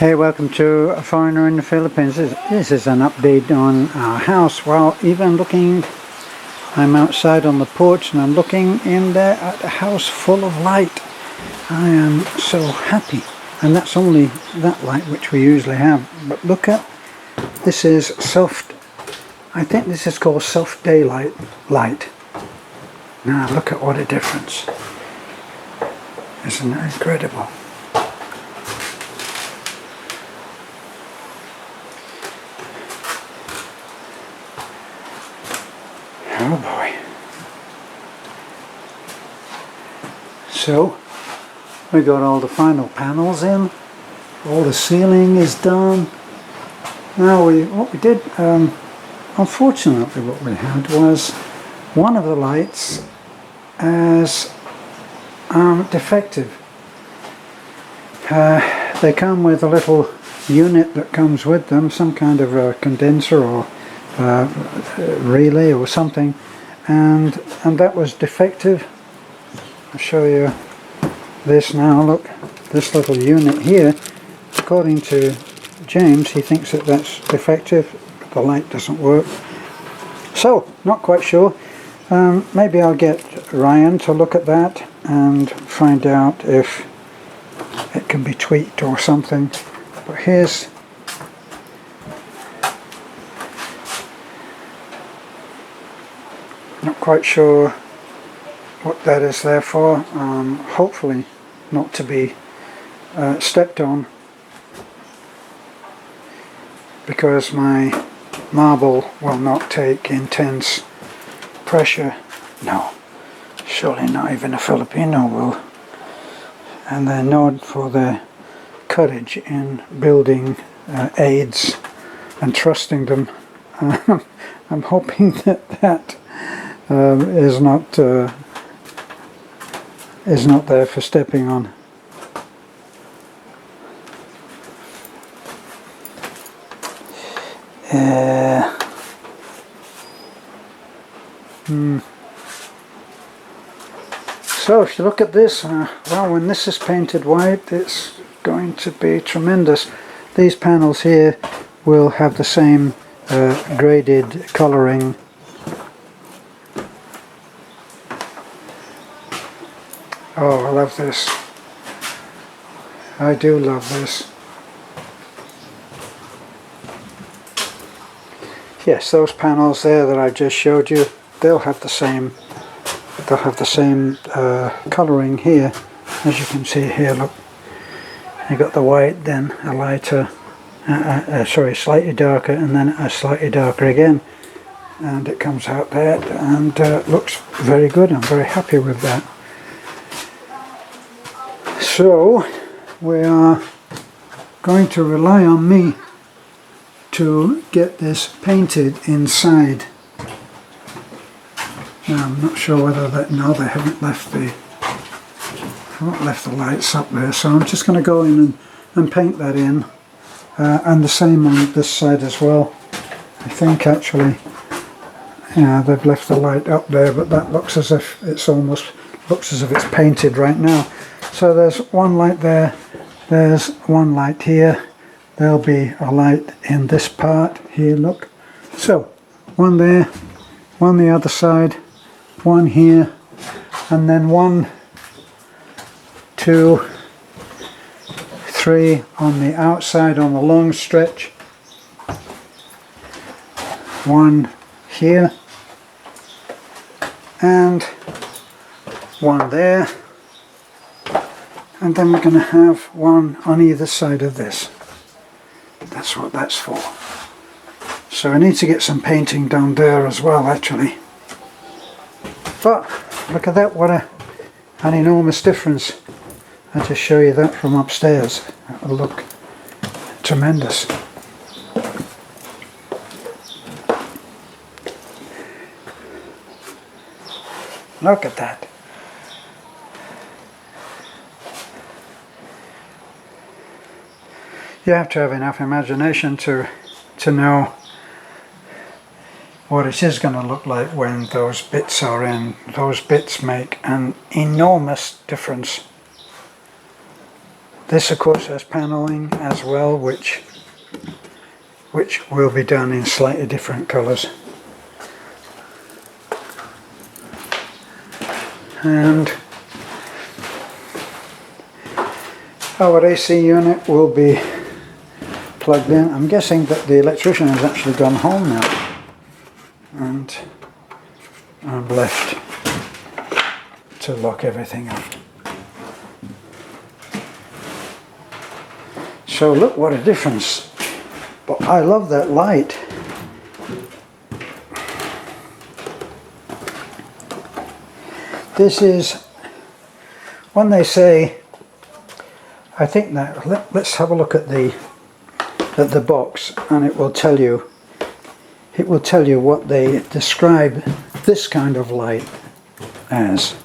Hey, welcome to A Foreigner in the Philippines. This is an update on our house. Well, even looking, I'm outside on the porch and I'm looking in there at a house full of light. I am so happy. And that's only that light which we usually have. But look at, this is I think this is called soft daylight light. Now look at what a difference. Isn't that incredible? Oh boy. So we got all the final panels in, all the ceiling is done. Now what we did, unfortunately what we had was one of the lights as defective. They come with a little unit that comes with them, some kind of a condenser or relay or something, and that was defective. I'll show you this now. Look, this little unit here, according to James, he thinks that that's defective. The light doesn't work, so not quite sure. Maybe I'll get Ryan to look at that and find out if it can be tweaked or something. But here's not quite sure what that is there for. Hopefully not to be stepped on, because my marble will not take intense pressure. No, surely not even a Filipino will. And they're known for their courage in building aids and trusting them. I'm hoping that is not there for stepping on. So if you look at this, well, when this is painted white, it's going to be tremendous. These panels here will have the same graded colouring. Oh, I love this. I do love this. Yes, those panels there that I just showed you, they'll have the same colouring here. As you can see here, look, you got the white, then a lighter, sorry, slightly darker, and then a slightly darker again, and it comes out there and looks very good. I'm very happy with that. So we are going to rely on me to get this painted inside. Now I'm not sure whether that, no, they haven't left the lights up there, so I'm just going to go in and paint that in, and the same on this side as well. I think actually, yeah, they've left the light up there, but that looks as if it's almost looks as if it's painted right now. So there's one light there, there's one light here, there'll be a light in this part here, look. So one there, one the other side, one here, and then 1, 2, 3 on the outside on the long stretch, one here, and one there, and then we're going to have one on either side of this. That's what that's for. So I need to get some painting done there as well, actually. But look at that, what an enormous difference. I'll just show you that from upstairs. That'll look tremendous. Look at that. You have to have enough imagination to know what it is going to look like when those bits are in. Those bits make an enormous difference. This of course has paneling as well, which will be done in slightly different colours. And our AC unit will be plugged in. I'm guessing that the electrician has actually gone home now, and I'm left to lock everything up. So look what a difference. But I love that light. This is, when they say, I think that, let's have a look at the box, and it will tell you what they describe this kind of light as.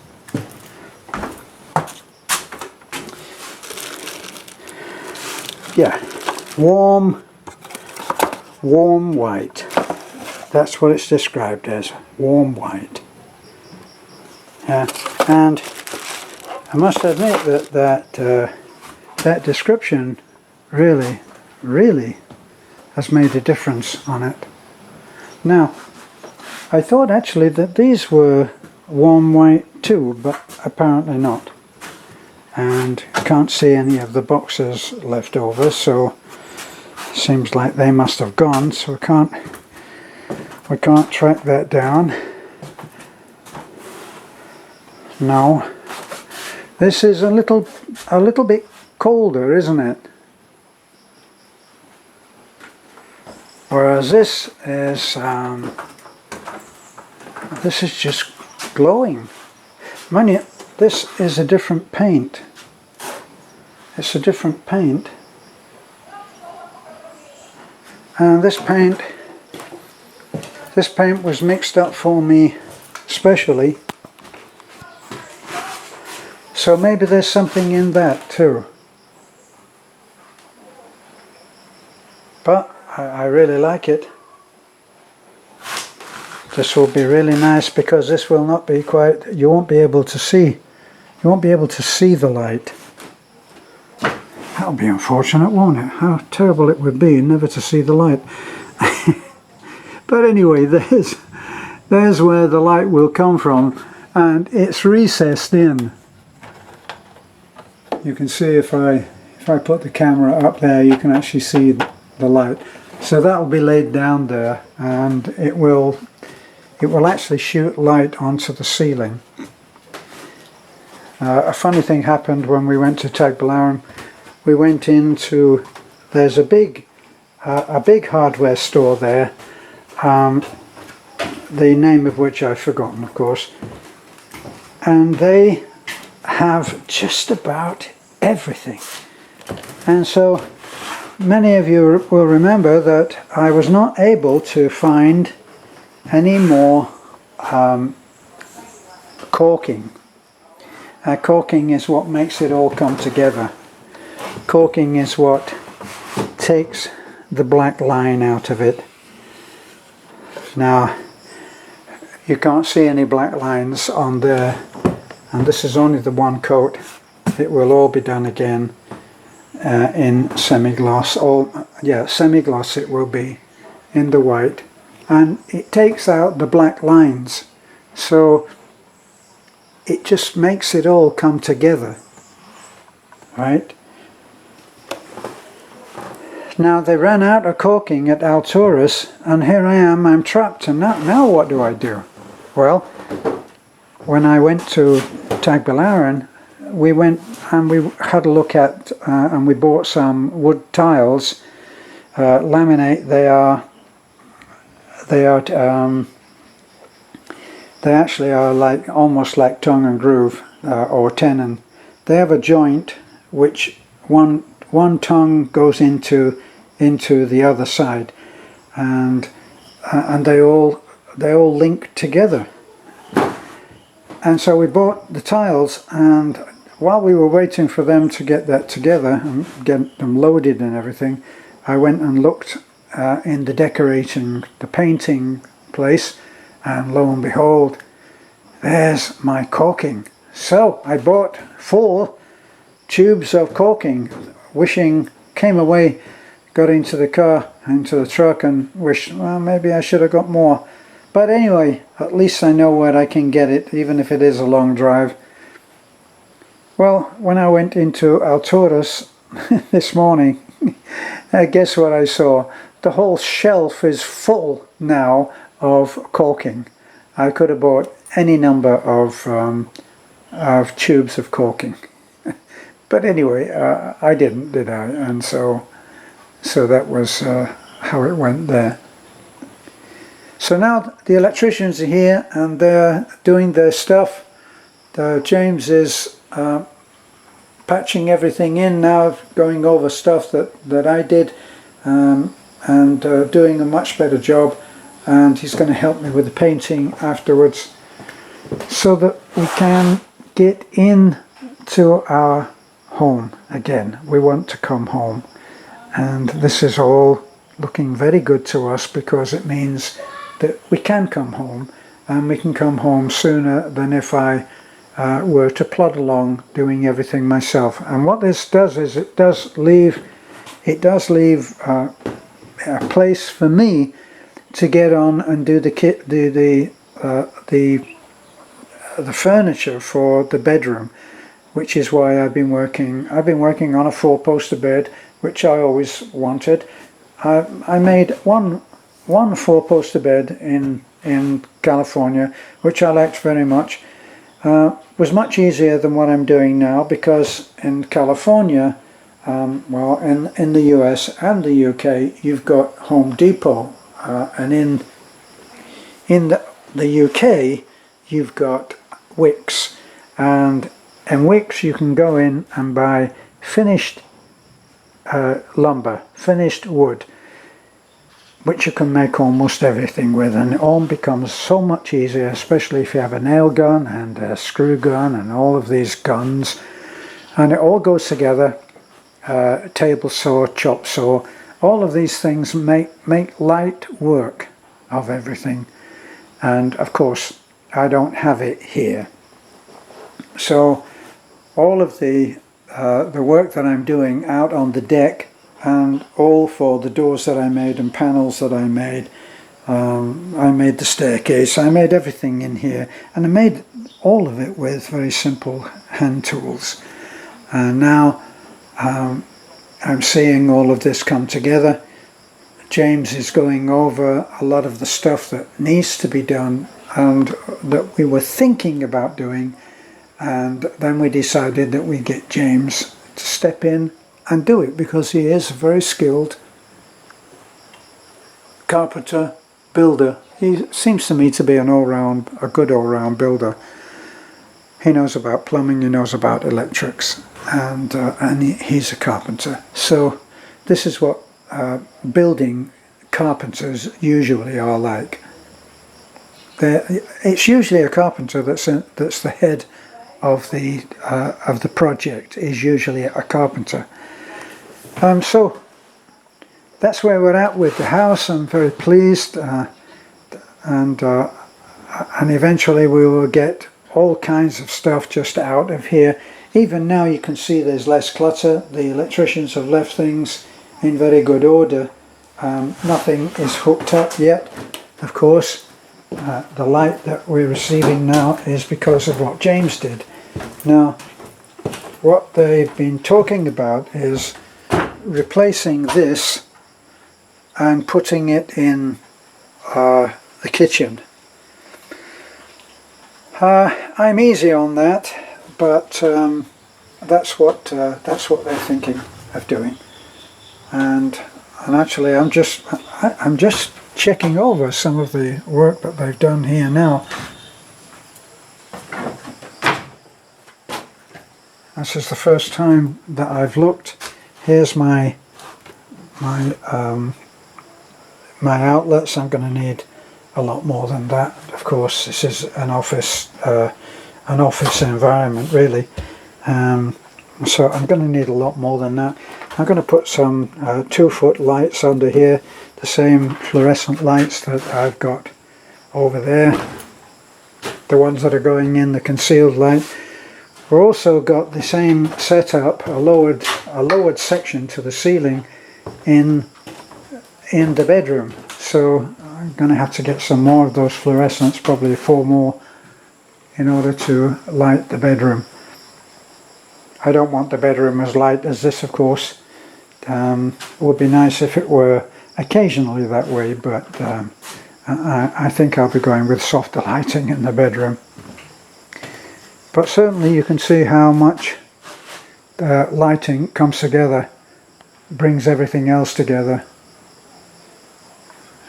Yeah, warm white. That's what it's described as, warm white. And I must admit that description really has made a difference on it. Now, I thought actually that these were warm white too, but apparently not. And I can't see any of the boxes left over, so seems like they must have gone, so we can't track that down. No, this is a little bit colder, isn't it? Whereas this is just glowing. Mind you, this is a different paint. It's a different paint. And this paint was mixed up for me specially. So maybe there's something in that too. But I really like it. This will be really nice because this will not be quite, you won't be able to see the light. That'll be unfortunate, won't it? How terrible it would be never to see the light. But anyway, there's where the light will come from, and it's recessed in. You can see if I put the camera up there, you can actually see the light. So that will be laid down there, and it will actually shoot light onto the ceiling. A funny thing happened when we went to Tagbilaran. We went into, there's a big hardware store there, the name of which I've forgotten, of course, and they have just about everything. And so many of you will remember that I was not able to find any more caulking. Caulking is what makes it all come together. Caulking is what takes the black line out of it. Now, you can't see any black lines on there, and this is only the one coat. It will all be done again in semi-gloss. Semi-gloss it will be in the white, and it takes out the black lines, so it just makes it all come together, right? Now they ran out of caulking at Alturas, and here I am, I'm trapped, and now what do I do? Well, when I went to Tagbilaran, we went and we had a look at and we bought some wood tiles, laminate. They actually are like almost like tongue and groove or tenon. They have a joint which one tongue goes into the other side, and they all link together. And so we bought the tiles, and while we were waiting for them to get that together and get them loaded and everything, I went and looked in the painting place, and lo and behold, there's my caulking. So I bought 4 tubes of caulking, came away, got into the car, into the truck, and wished, well, maybe I should have got more. But anyway, at least I know where I can get it, even if it is a long drive. Well, when I went into Alturas this morning, guess what I saw? The whole shelf is full now of caulking. I could have bought any number of tubes of caulking. But anyway, I didn't, did I? And so that was how it went there. So now the electricians are here and they're doing their stuff. James is patching everything in now, going over stuff that I did, and doing a much better job. And he's going to help me with the painting afterwards, so that we can get in to our home again. We want to come home, and this is all looking very good to us, because it means that we can come home, and we can come home sooner than if I were to plod along doing everything myself. And what this does is it does leave a place for me to get on and do the furniture for the bedroom, which is why I've been working on a 4-poster bed, which I always wanted. I made one 4-poster bed in California, which I liked very much. Was much easier than what I'm doing now, because in California, well, in the US and the UK, you've got Home Depot, and in the UK, you've got Wickes, and in Wickes you can go in and buy finished lumber, finished wood, which you can make almost everything with, and it all becomes so much easier, especially if you have a nail gun and a screw gun and all of these guns, and it all goes together. Table saw, chop saw, all of these things make light work of everything. And of course I don't have it here, so all of the work that I'm doing out on the deck, and all for the doors that I made and panels that I made the staircase, I made everything in here, and I made all of it with very simple hand tools. And now I'm seeing all of this come together. James is going over a lot of the stuff that needs to be done and that we were thinking about doing, and then we decided that we get James to step in and do it, because he is a very skilled carpenter, builder. He seems to me to be a good all-round builder. He knows about plumbing, he knows about electrics, and he's a carpenter. So this is what building carpenters usually are like. It's usually a carpenter that's the head of the project, is usually a carpenter. So that's where we're at with the house. I'm very pleased, and eventually we will get all kinds of stuff just out of here. Even now you can see there's less clutter. The electricians have left things in very good order. Nothing is hooked up yet, of course. The light that we're receiving now is because of what James did. Now, what they've been talking about is replacing this and putting it in the kitchen. I'm easy on that, but that's what they're thinking of doing. And actually, I'm just checking over some of the work that they've done here now. This is the first time that I've looked. Here's my outlets. I'm going to need a lot more than that. Of course, this is an office environment, really. So I'm going to need a lot more than that. I'm going to put some 2-foot lights under here, the same fluorescent lights that I've got over there, the ones that are going in, the concealed light. We've also got the same setup, a lowered section to the ceiling in the bedroom. So I'm going to have to get some more of those fluorescents, probably 4 more, in order to light the bedroom. I don't want the bedroom as light as this, of course. It would be nice if it were occasionally that way, but I think I'll be going with softer lighting in the bedroom. But certainly you can see how much lighting comes together, brings everything else together.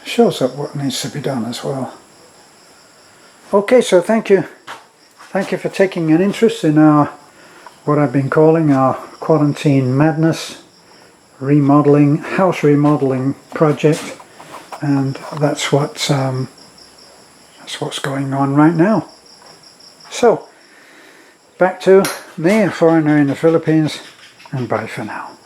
Shows up what needs to be done as well. Okay, so thank you for taking an interest in what I've been calling our Quarantine Madness house remodeling project, and that's what's going on right now. So back to me, a foreigner in the Philippines, and bye for now.